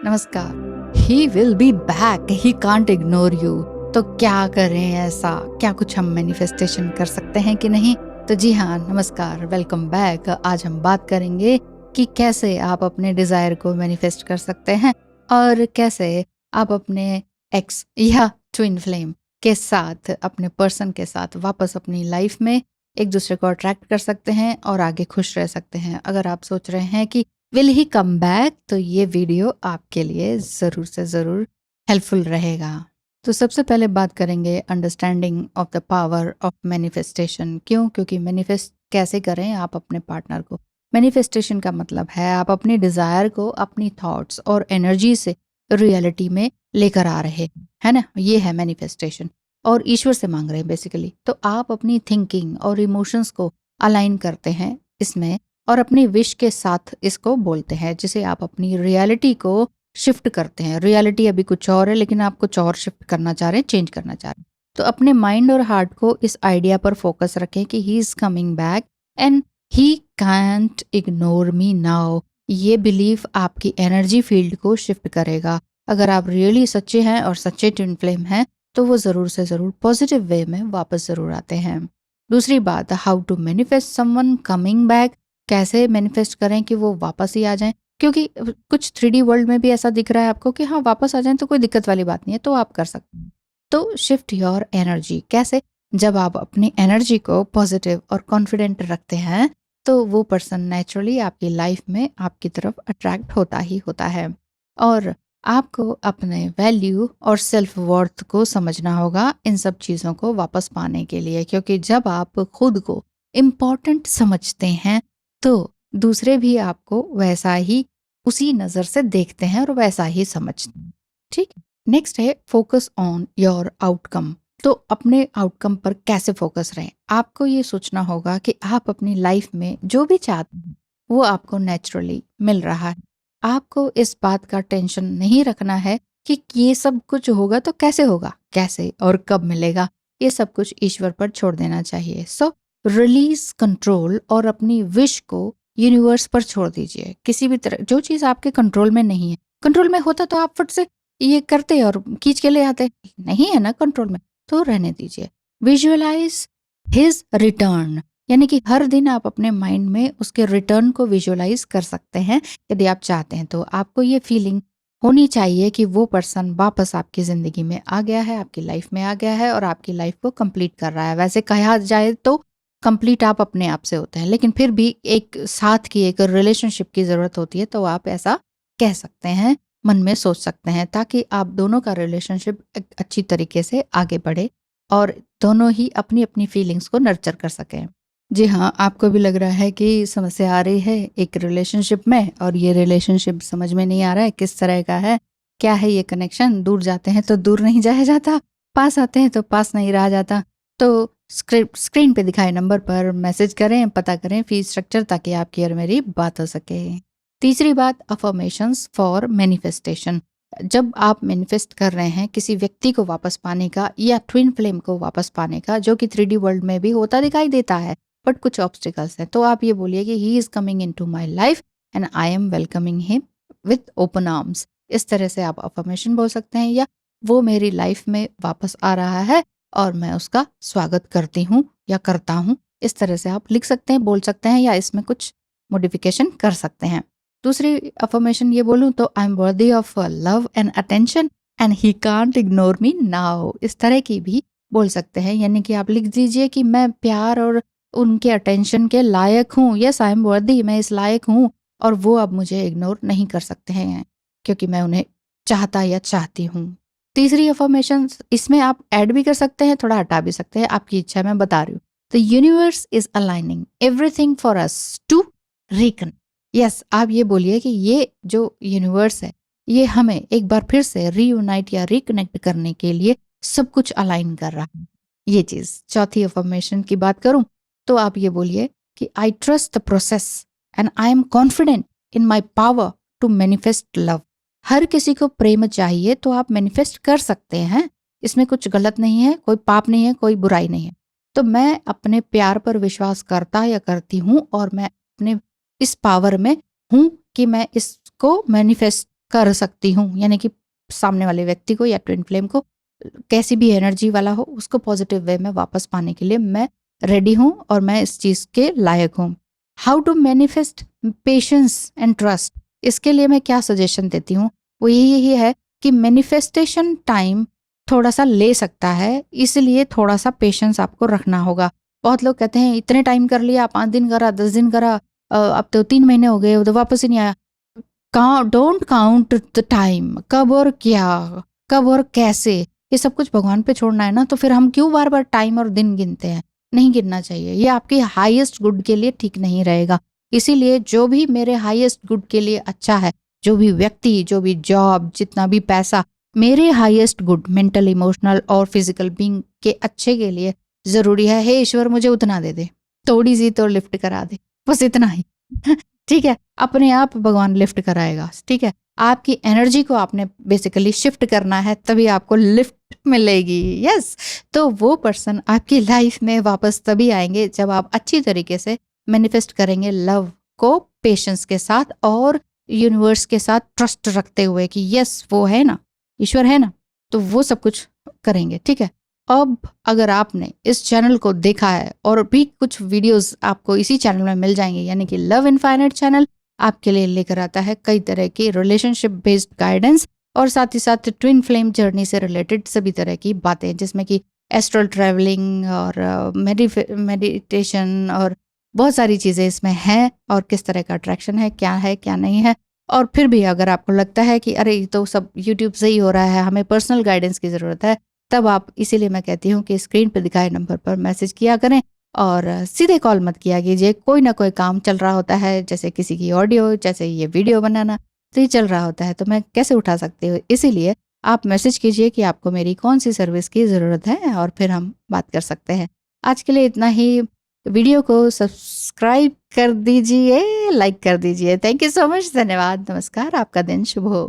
नमस्कार। He will be back, he can't ignore you. तो क्या करें ऐसा? क्या कुछ हम मैनिफेस्टेशन कर सकते हैं कि नहीं? तो जी हाँ, नमस्कार, वेलकम बैक। आज हम बात करेंगे कि कैसे आप अपने डिजायर को मैनिफेस्ट कर सकते हैं और कैसे आप अपने एक्स या ट्विन फ्लेम के साथ, अपने पर्सन के साथ वापस अपनी लाइफ में एक दूसरे को अट्रैक्ट कर सकते हैं और आगे खुश रह सकते हैं। अगर आप सोच रहे हैं कि विल ही कम बैक, तो ये वीडियो आपके लिए ज़रूर से ज़रूर हेल्पफुल रहेगा। तो सबसे पहले बात करेंगे understanding of the power of manifestation. क्यों? क्योंकि मैनिफेस्ट कैसे करें आप अपने पार्टनर को। मैनिफेस्टेशन का मतलब है आप अपनी डिज़ायर को अपनी थॉट्स और एनर्जी से रियलिटी में लेकर आ रहे हैं, है ना? ये है मैनिफेस्टेशन। और ईश्वर से मांग रहे हैं बेसिकली। तो आप अपनी थिंकिंग और इमोशंस को अलाइन करते हैं इसमें और अपनी विश के साथ इसको बोलते हैं, जिसे आप अपनी रियलिटी को शिफ्ट करते हैं। रियलिटी अभी कुछ और है, लेकिन आप कुछ और शिफ्ट करना चाह रहे हैं, चेंज करना चाह रहे हैं। तो अपने माइंड और हार्ट को इस आइडिया पर फोकस रखें कि he is coming back and he can't ignore me now. ये बिलीफ आपकी एनर्जी फील्ड को शिफ्ट करेगा। अगर आप रियली सच्चे हैं और सच्चे ट्विन फ्लेम हैं तो वो ज़रूर से ज़रूर पॉजिटिव वे में वापस ज़रूर आते हैं। दूसरी बात, how to manifest someone coming back. कैसे मैनिफेस्ट करें कि वो वापस ही आ जाएं? क्योंकि कुछ 3D वर्ल्ड में भी ऐसा दिख रहा है आपको कि हाँ वापस आ जाएं तो कोई दिक्कत वाली बात नहीं है, तो आप कर सकते हैं। तो शिफ्ट योर एनर्जी कैसे? जब आप अपनी एनर्जी को पॉजिटिव और कॉन्फिडेंट रखते हैं तो वो पर्सन नेचुरली आपकी लाइफ में आपकी तरफ अट्रैक्ट होता ही होता है। और आपको अपने वैल्यू और सेल्फ वर्थ को समझना होगा इन सब चीज़ों को वापस पाने के लिए, क्योंकि जब आप खुद को इम्पॉर्टेंट समझते हैं तो दूसरे भी आपको वैसा ही उसी नज़र से देखते हैं और वैसा ही समझते हैं। ठीक है। नेक्स्ट है फोकस ऑन योर आउटकम। तो अपने आउटकम पर कैसे फोकस रहें? आपको ये सोचना होगा कि आप अपनी लाइफ में जो भी चाहते हैं वो आपको नेचुरली मिल रहा है। आपको इस बात का टेंशन नहीं रखना है कि ये सब कुछ होगा तो कैसे होगा, कैसे और कब मिलेगा। ये सब कुछ ईश्वर पर छोड़ देना चाहिए। सो रिलीज कंट्रोल और अपनी विश को यूनिवर्स पर छोड़ दीजिए। किसी भी तरह जो चीज़ आपके कंट्रोल में नहीं है, कंट्रोल में होता तो आप फट से ये करते और खींच के ले आते, नहीं है ना कंट्रोल में, तो रहने दीजिए। विजुअलाइज हिज रिटर्न, यानी कि हर दिन आप अपने माइंड में उसके रिटर्न को विजुअलाइज कर सकते हैं यदि आप चाहते हैं। तो आपको ये फीलिंग होनी चाहिए कि वो पर्सन वापस आपकी ज़िंदगी में आ गया है, आपकी लाइफ में आ गया है और आपकी लाइफ को कंप्लीट कर रहा है। वैसे कहा जाए तो कंप्लीट आप अपने आप से होते हैं, लेकिन फिर भी एक साथ की एक रिलेशनशिप की ज़रूरत होती है। तो आप ऐसा कह सकते हैं, मन में सोच सकते हैं, ताकि आप दोनों का रिलेशनशिप एक अच्छी तरीके से आगे बढ़े और दोनों ही अपनी अपनी फीलिंग्स को नर्चर कर सकें। जी हाँ, आपको भी लग रहा है कि समस्या आ रही है एक रिलेशनशिप में और ये रिलेशनशिप समझ में नहीं आ रहा है किस तरह का है, क्या है ये कनेक्शन। दूर जाते हैं तो दूर नहीं जाया जाता, पास आते हैं तो पास नहीं रहा जाता। तो स्क्रीन पे दिखाए नंबर पर मैसेज करें, पता करें फीस स्ट्रक्चर, ताकि आपकी और मेरी बात हो सके। तीसरी बात, अफर्मेशंस फॉर मैनिफेस्टेशन। जब आप मैनिफेस्ट कर रहे हैं किसी व्यक्ति को वापस पाने का या ट्विन फ्लेम को वापस पाने का, जो कि 3D वर्ल्ड में भी होता दिखाई देता है, बट कुछ ऑब्स्टिकल्स हैं, तो आप ये बोलिए कि he is coming into my life and I am welcoming him with open arms. इस तरह से आप अफर्मेशन बोल सकते हैं, या वो मेरी लाइफ में वापस आ रहा है और मैं उसका स्वागत करती हूँ या करता हूँ। इस तरह से आप लिख सकते हैं, बोल सकते हैं, या इसमें कुछ मॉडिफिकेशन कर सकते हैं। दूसरी अफर्मेशन ये बोलूँ तो I am worthy of love and attention and he can't ignore me now. इस तरह की भी बोल सकते हैं, यानी कि आप लिख दीजिए कि मैं प्यार और उनके अटेंशन के लायक हूँ। यस, आई एम वर्दी, मैं इस लायक हूँ और वो अब मुझे इग्नोर नहीं कर सकते हैं क्योंकि मैं उन्हें चाहता या चाहती हूँ। तीसरी अफर्मेशन इसमें आप ऐड भी कर सकते हैं, थोड़ा हटा भी सकते हैं, आपकी इच्छा है, मैं बता रही हूँ। The universe is aligning everything for us to reckon. Yes, आप ये बोलिए कि ये जो यूनिवर्स है ये हमें एक बार फिर से रीयूनाइट या रिकनेक्ट करने के लिए सब कुछ अलाइन कर रहा है। ये चीज। चौथी अफर्मेशन की बात करूं तो आप ये बोलिए कि I trust the process and I am confident in my power to manifest love. हर किसी को प्रेम चाहिए तो आप मैनिफेस्ट कर सकते हैं, इसमें कुछ गलत नहीं है, कोई पाप नहीं है, कोई बुराई नहीं है। तो मैं अपने प्यार पर विश्वास करता या करती हूँ और मैं अपने इस पावर में हूँ कि मैं इसको मैनिफेस्ट कर सकती हूँ, यानी कि सामने वाले व्यक्ति को या ट्विन फ्लेम को कैसी भी एनर्जी वाला हो उसको पॉजिटिव वे में वापस पाने के लिए मैं रेडी हूँ और मैं इस चीज़ के लायक हूँ। How to manifest patience and trust, इसके लिए मैं क्या सजेशन देती हूँ वो यही है कि मैनिफेस्टेशन टाइम थोड़ा सा ले सकता है, इसलिए थोड़ा सा पेशेंस आपको रखना होगा। बहुत लोग कहते हैं इतने टाइम कर लिया, 5 दिन करा, 10 दिन करा, अब तो 3 महीने हो गए, वो तो वापस ही नहीं आया। डोंट काउंट द टाइम, कब और क्या, कब और कैसे, ये सब कुछ भगवान पे छोड़ना है ना, तो फिर हम क्यों बार बार टाइम और दिन गिनते हैं? नहीं गिनना चाहिए, ये आपके हाईएस्ट गुड के लिए ठीक नहीं रहेगा। इसीलिए जो भी मेरे हाईएस्ट गुड के लिए अच्छा है, जो भी व्यक्ति, जो भी जॉब, जितना भी पैसा मेरे हाईएस्ट गुड मेंटल, इमोशनल और फिजिकल बीइंग के अच्छे के लिए जरूरी है, हे ईश्वर मुझे उतना दे दे, थोड़ी सी तो लिफ्ट करा दे, बस इतना ही। ठीक है, अपने आप भगवान लिफ्ट कराएगा। ठीक है, आपकी एनर्जी को आपने बेसिकली शिफ्ट करना है, तभी आपको लिफ्ट मिलेगी। यस, तो वो पर्सन आपकी लाइफ में वापस तभी आएंगे जब आप अच्छी तरीके से मैनिफेस्ट करेंगे लव को पेशेंस के साथ और यूनिवर्स के साथ ट्रस्ट रखते हुए कि यस वो है ना, ईश्वर है ना, तो वो सब कुछ करेंगे। ठीक है, अब अगर आपने इस चैनल को देखा है और भी कुछ वीडियोस आपको इसी चैनल में मिल जाएंगे, यानी कि लव इनफाइनाइट चैनल आपके लिए लेकर आता है कई तरह की रिलेशनशिप बेस्ड गाइडेंस और साथ ही साथ ट्विन फ्लेम जर्नी से रिलेटेड सभी तरह की बातें, जिसमें कि एस्ट्रल ट्रैवलिंग और मेडिटेशन और बहुत सारी चीज़ें इसमें हैं, और किस तरह का अट्रैक्शन है क्या नहीं है। और फिर भी अगर आपको लगता है कि अरे ये तो सब यूट्यूब से ही हो रहा है, हमें पर्सनल गाइडेंस की ज़रूरत है, तब आप, इसीलिए मैं कहती हूँ कि स्क्रीन पर दिखाए नंबर पर मैसेज किया करें और सीधे कॉल मत किया कीजिए। कोई ना कोई काम चल रहा होता है, जैसे किसी की ऑडियो, जैसे ये वीडियो बनाना, तो ये चल रहा होता है, तो मैं कैसे उठा सकती हूँ। इसीलिए आप मैसेज कीजिए कि आपको मेरी कौन सी सर्विस की ज़रूरत है और फिर हम बात कर सकते हैं। आज के लिए इतना ही। वीडियो को सब्सक्राइब कर दीजिए, लाइक कर दीजिए। थैंक यू सो मच, धन्यवाद, नमस्कार, आपका दिन शुभ हो।